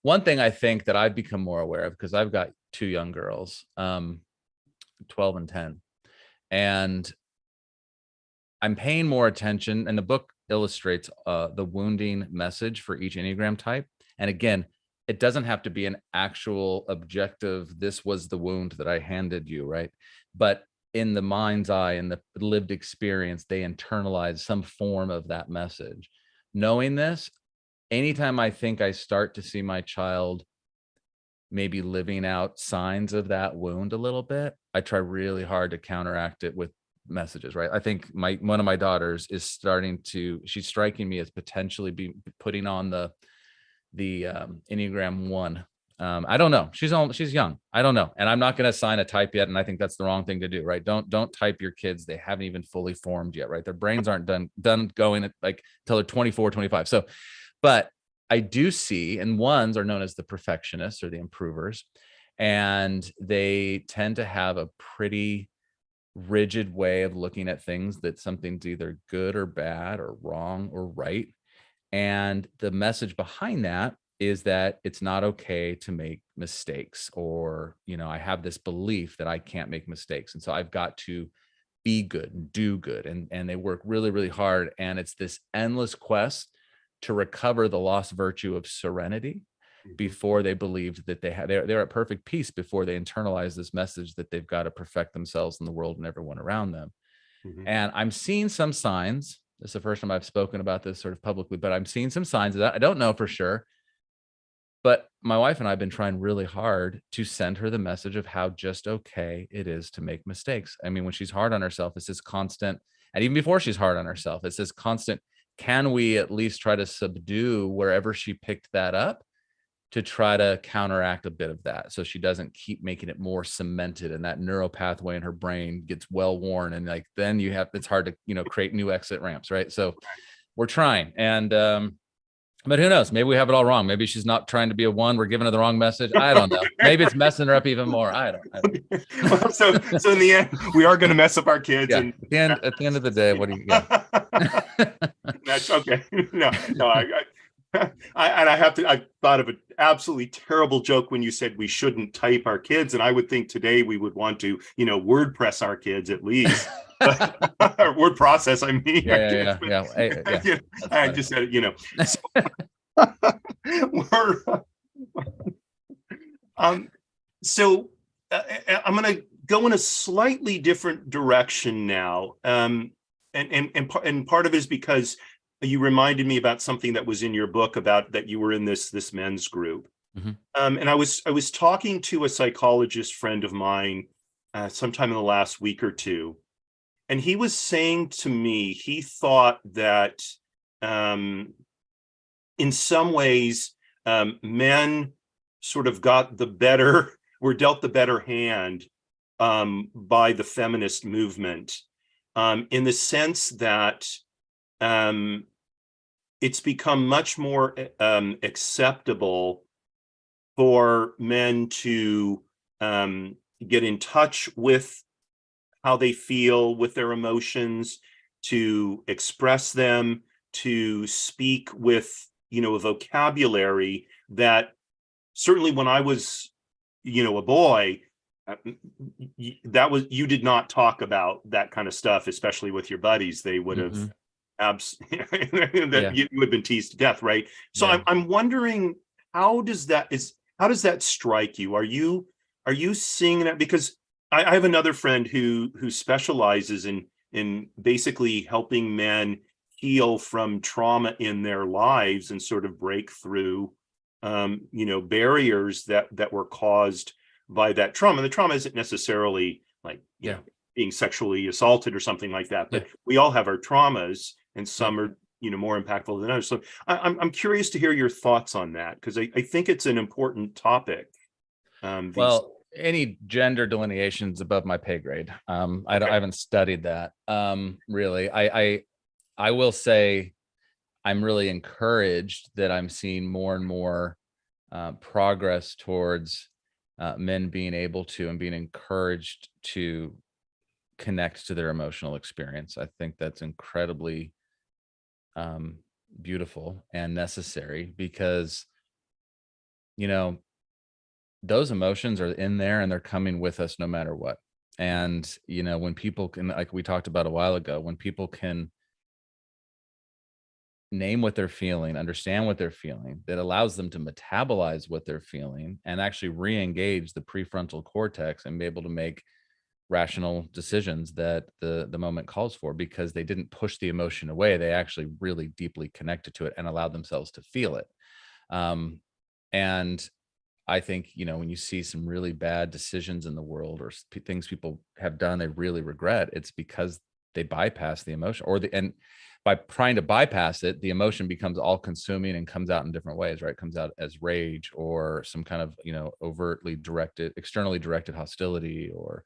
One thing I think that I've become more aware of, because I've got two young girls, 12 and 10, and I'm paying more attention, and the book illustrates the wounding message for each Enneagram type. And again, it doesn't have to be an actual objective, this was the wound that I handed you, right? But in the mind's eye and the lived experience, they internalize some form of that message. Knowing this, anytime I think I start to see my child maybe living out signs of that wound a little bit, I try really hard to counteract it with messages, right? I think one of my daughters is she's striking me as potentially putting on the Enneagram 1. I don't know. She's young. I don't know. And I'm not going to assign a type yet. And I think that's the wrong thing to do, right? Don't type your kids. They haven't even fully formed yet, right? Their brains aren't done going at like till they're 24, 25. So, but I do see, and ones are known as the perfectionists or the improvers, and they tend to have a pretty rigid way of looking at things, that something's either good or bad or wrong or right. And the message behind that is that it's not okay to make mistakes, or, I have this belief that I can't make mistakes. And so I've got to be good and do good. And they work really, really hard. And it's this endless quest to recover the lost virtue of serenity Mhm. before they believed that they're at perfect peace before they internalize this message that they've got to perfect themselves in the world and everyone around them. Mhm. And I'm seeing some signs. This is the first time I've spoken about this sort of publicly, but I'm seeing some signs of that. I don't know for sure, but my wife and I have been trying really hard to send her the message of how just okay it is to make mistakes. I mean, when she's hard on herself, it's this constant, and even before she's hard on herself, it's this constant, can we at least try to subdue wherever she picked that up to try to counteract a bit of that, so she doesn't keep making it more cemented and that neural pathway in her brain gets well worn, and like then it's hard to create new exit ramps, right? So we're trying, and but who knows, maybe we have it all wrong. Maybe she's not trying to be a one, we're giving her the wrong message. I don't know, maybe it's messing her up even more. I don't Well, so in the end, we are going to mess up our kids, Yeah, and at the end of the day, what do you that's okay. No, and I have to. I thought of an absolutely terrible joke when you said we shouldn't type our kids, and I would think today we would want to, word press our kids at least, or word process. I mean, our kids. Yeah, that's I funny. just said, so we're um. So I'm going to go in a slightly different direction now, and part of it is because you reminded me about something that was in your book about that you were in this men's group. Mhm. And I was talking to a psychologist friend of mine sometime in the last week or two, and he was saying to me he thought that um, in some ways men sort of were dealt the better hand by the feminist movement, in the sense that um, it's become much more acceptable for men to get in touch with how they feel, with their emotions, to express them, to speak with, a vocabulary that certainly when I was, a boy, uh, you did not talk about that kind of stuff, especially with your buddies. They would have Mhm. that Yeah, you had been teased to death, right? So yeah. I'm wondering, how does that strike you? Are you seeing that? Because I have another friend who specializes in basically helping men heal from trauma in their lives and sort of break through barriers that were caused by that trauma. The trauma isn't necessarily like being sexually assaulted or something like that, but we all have our traumas, and some are more impactful than others. So I'm curious to hear your thoughts on that, because I think it's an important topic. Well, any gender delineations above my pay grade. I haven't studied that really. I will say I'm really encouraged that I'm seeing more and more progress towards men being able to and being encouraged to connect to their emotional experience. I think that's incredibly beautiful and necessary, because those emotions are in there and they're coming with us no matter what. And when people can, like we talked about a while ago, when people can name what they're feeling, understand what they're feeling, that allows them to metabolize what they're feeling and actually re-engage the prefrontal cortex and be able to make rational decisions that the moment calls for, because they didn't push the emotion away. They actually really deeply connected to it and allowed themselves to feel it. And I think, when you see some really bad decisions in the world, or things people have done they really regret, it's because they bypass the emotion, and by trying to bypass it, the emotion becomes all consuming and comes out in different ways, right? It comes out as rage, or some kind of, overtly directed, externally directed hostility, or,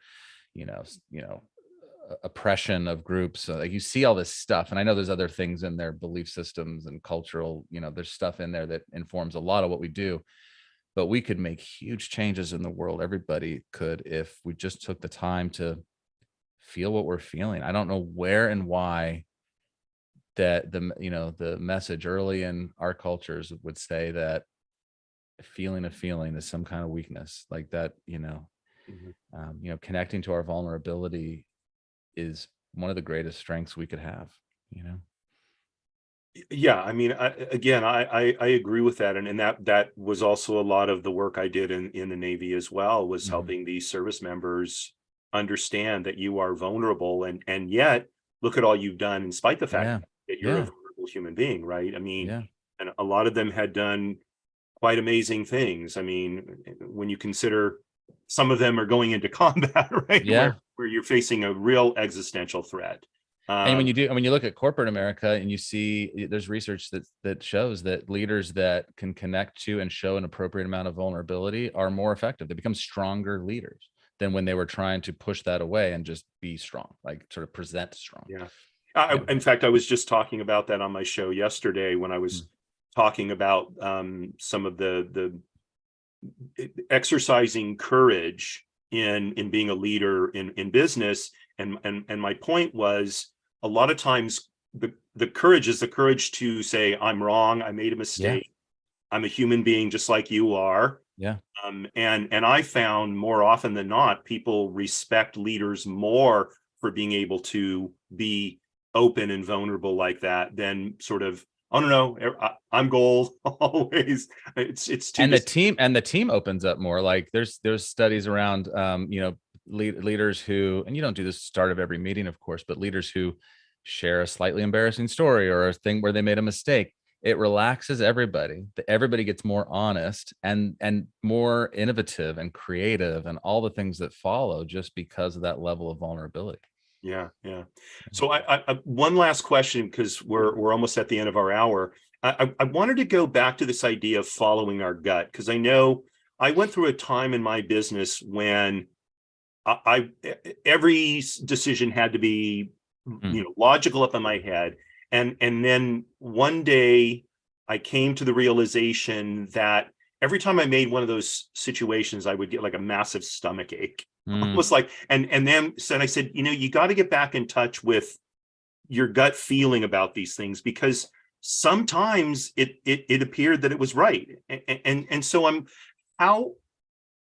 oppression of groups. So like you see all this stuff, and I know there's other things in their belief systems and cultural, there's stuff in there that informs a lot of what we do. But we could make huge changes in the world. Everybody could, if we just took the time to feel what we're feeling. I don't know where and why that the message early in our cultures would say that feeling a feeling is some kind of weakness, like that. Connecting to our vulnerability is one of the greatest strengths we could have. Yeah, I mean, I agree with that, and that was also a lot of the work I did in the Navy as well, was helping these service members understand that you are vulnerable, and yet look at all you've done, in spite of the fact that you're a vulnerable human being, right? I mean, and a lot of them had done quite amazing things. I mean, when you consider some of them are going into combat, right? Where you're facing a real existential threat. And when you look at corporate America, and you see there's research that shows that leaders that can connect to and show an appropriate amount of vulnerability are more effective. They become stronger leaders than when they were trying to push that away and just be strong, like sort of present strong. In fact, I was just talking about that on my show yesterday, when I was talking about some of the exercising courage in being a leader in business. And my point was, a lot of times the courage is the courage to say, I'm wrong, I made a mistake, I'm a human being just like you are. And I found more often than not, people respect leaders more for being able to be open and vulnerable like that than sort of, I don't know, I'm gold always. It's too. And the team opens up more. Like there's studies around leaders who, and you don't do this start of every meeting, of course, but leaders who share a slightly embarrassing story or a thing where they made a mistake. It relaxes everybody. Everybody gets more honest and more innovative and creative, and all the things that follow just because of that level of vulnerability. Yeah. So I one last question, because we're almost at the end of our hour. I wanted to go back to this idea of following our gut, because I know I went through a time in my business when every decision had to be logical up in my head, and then one day I came to the realization that every time I made one of those situations, I would get like a massive stomach ache. Almost like, and then I said, you got to get back in touch with your gut feeling about these things, because sometimes it appeared that it was right. And so how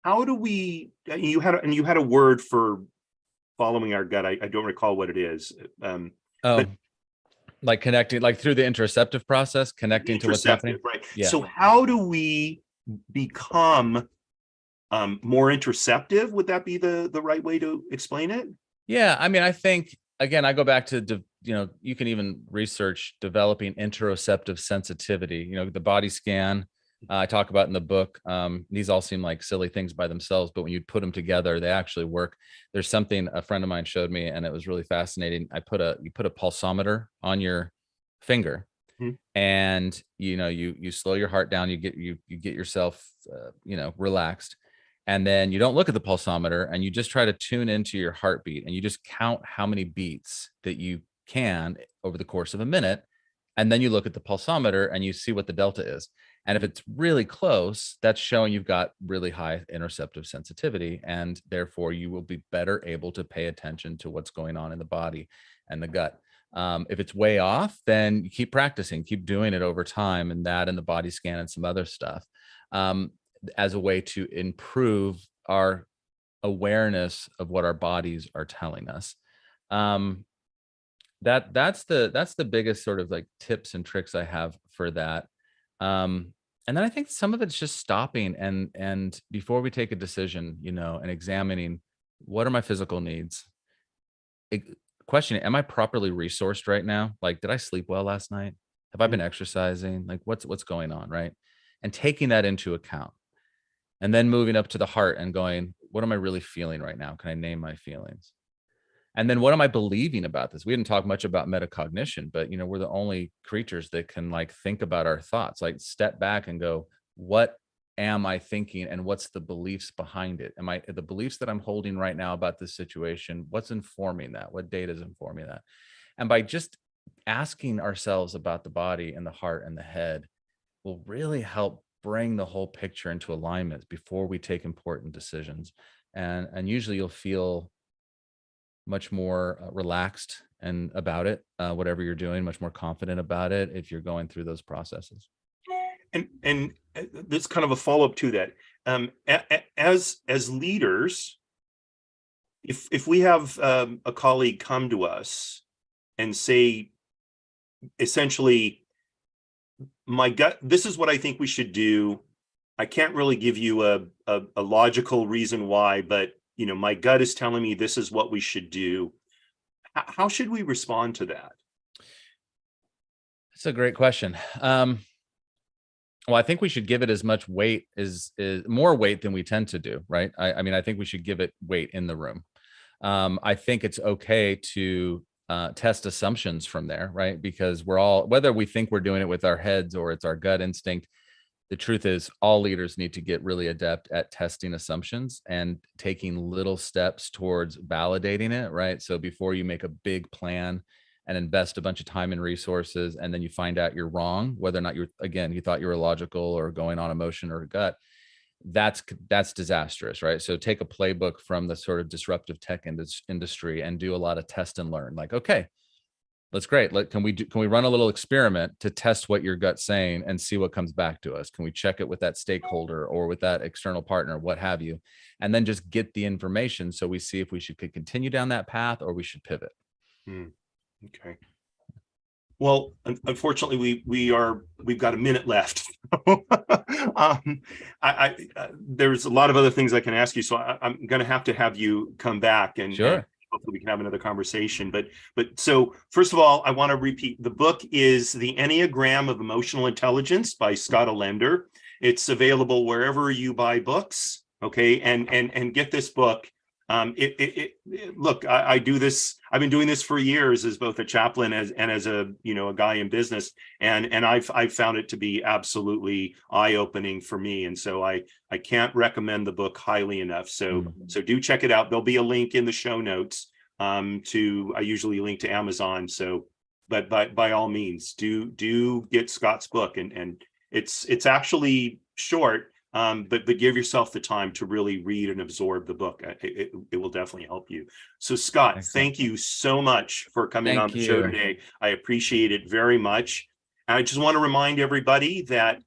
do we, you had a word for following our gut. I don't recall what it is. But like connecting, like through the interoceptive process, connecting to what's happening. Right. So how do we become more interoceptive? Would that be the right way to explain it? Yeah. I mean, I think again, I go back to, you can even research developing interoceptive sensitivity, the body scan. I talk about in the book. These all seem like silly things by themselves, but when you put them together, they actually work. There's something a friend of mine showed me, and it was really fascinating. You put a pulsometer on your finger, Mhm. and you slow your heart down. You get yourself relaxed, and then you don't look at the pulsometer, and you just try to tune into your heartbeat, and you just count how many beats that you can over the course of a minute, and then you look at the pulsometer and you see what the delta is. And if it's really close, that's showing you've got really high interoceptive sensitivity, and therefore you will be better able to pay attention to what's going on in the body and the gut. If it's way off, then you keep practicing, keep doing it over time, and that and the body scan and some other stuff, um, as a way to improve our awareness of what our bodies are telling us. Um, that's the biggest sort of like tips and tricks I have for that. And then I think some of it's just stopping and before we take a decision, and examining what are my physical needs. Questioning, am I properly resourced right now? Like, did I sleep well last night? Have I been exercising? Like, what's going on, right? And taking that into account, and then moving up to the heart and going, what am I really feeling right now? Can I name my feelings? And then what am I believing about this? We didn't talk much about metacognition, but we're the only creatures that can like think about our thoughts, like step back and go, what am I thinking and what's the beliefs behind it? Am I the beliefs that I'm holding right now about this situation? What's informing that? What data is informing that? And by just asking ourselves about the body and the heart and the head will really help bring the whole picture into alignment before we take important decisions. And usually you'll feel much more relaxed and about it, whatever you're doing, much more confident about it if you're going through those processes. And this kind of a follow-up to that. As leaders, if we have a colleague come to us and say, essentially, my gut, this is what I think we should do. I can't really give you a logical reason why, but my gut is telling me this is what we should do. How should we respond to that? That's a great question. Well, I think we should give it as much weight is more weight than we tend to do, right? I mean, I think we should give it weight in the room. I think it's okay to test assumptions from there, right? Because we're all, whether we think we're doing it with our heads or it's our gut instinct, the truth is all leaders need to get really adept at testing assumptions and taking little steps towards validating it, right? So before you make a big plan and invest a bunch of time and resources, and then you find out you're wrong, whether or not you thought you were logical or going on emotion or gut, that's disastrous, right? So take a playbook from the sort of disruptive tech industry and do a lot of test and learn. Like, okay, that's great. Can we run a little experiment to test what your gut's saying and see what comes back to us? Can we check it with that stakeholder or with that external partner, what have you? And then just get the information so we see if we could continue down that path or we should pivot. Okay. Well, unfortunately, we've got a minute left. There's a lot of other things I can ask you, so I'm going to have you come back and Sure. hopefully we can have another conversation. But so first of all, I want to repeat, the book is The Enneagram of Emotional Intelligence by Scott Allender. It's available wherever you buy books. Okay, and get this book. Look, I do this. I've been doing this for years as both a chaplain and as a guy in business, and I've found it to be absolutely eye-opening for me. And so I can't recommend the book highly enough. So do check it out. There'll be a link in the show notes. I usually link to Amazon. So, but by all means, do get Scott's book, and it's actually short. But give yourself the time to really read and absorb the book. It will definitely help you. So Scott, Excellent. thank you so much for coming on Thank the show you. today. I appreciate it very much. I just want to remind everybody that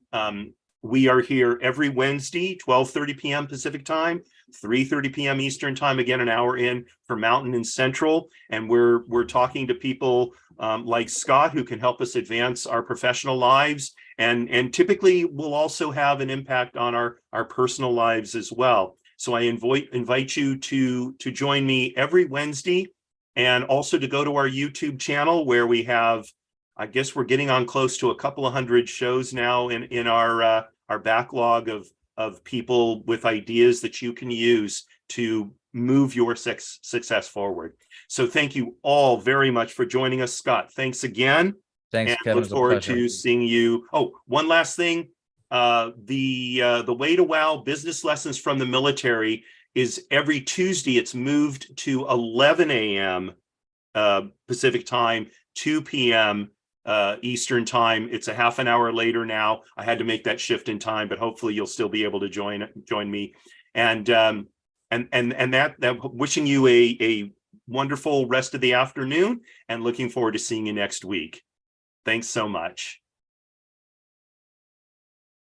we are here every Wednesday, 12:30 p.m. Pacific time, 3:30 p.m. Eastern time, again, an hour in for Mountain and Central. And we're talking to people like Scott, who can help us advance our professional lives, and typically will also have an impact on our personal lives as well. So I invite you to join me every Wednesday and also to go to our YouTube channel where we have, I guess we're getting on close to a couple of hundred shows now in our backlog of people with ideas that you can use to move your success forward. So thank you all very much for joining us. Scott, thanks again. Thanks, And Kevin. look It was a forward pleasure. to seeing you. Oh, one last thing. The Way to Wow business lessons from the military is every Tuesday. It's moved to 11 a.m. Pacific time, 2 p.m. Eastern time. It's a half an hour later now. I had to make that shift in time, but hopefully you'll still be able to join me. And that wishing you a wonderful rest of the afternoon and looking forward to seeing you next week. Thanks so much.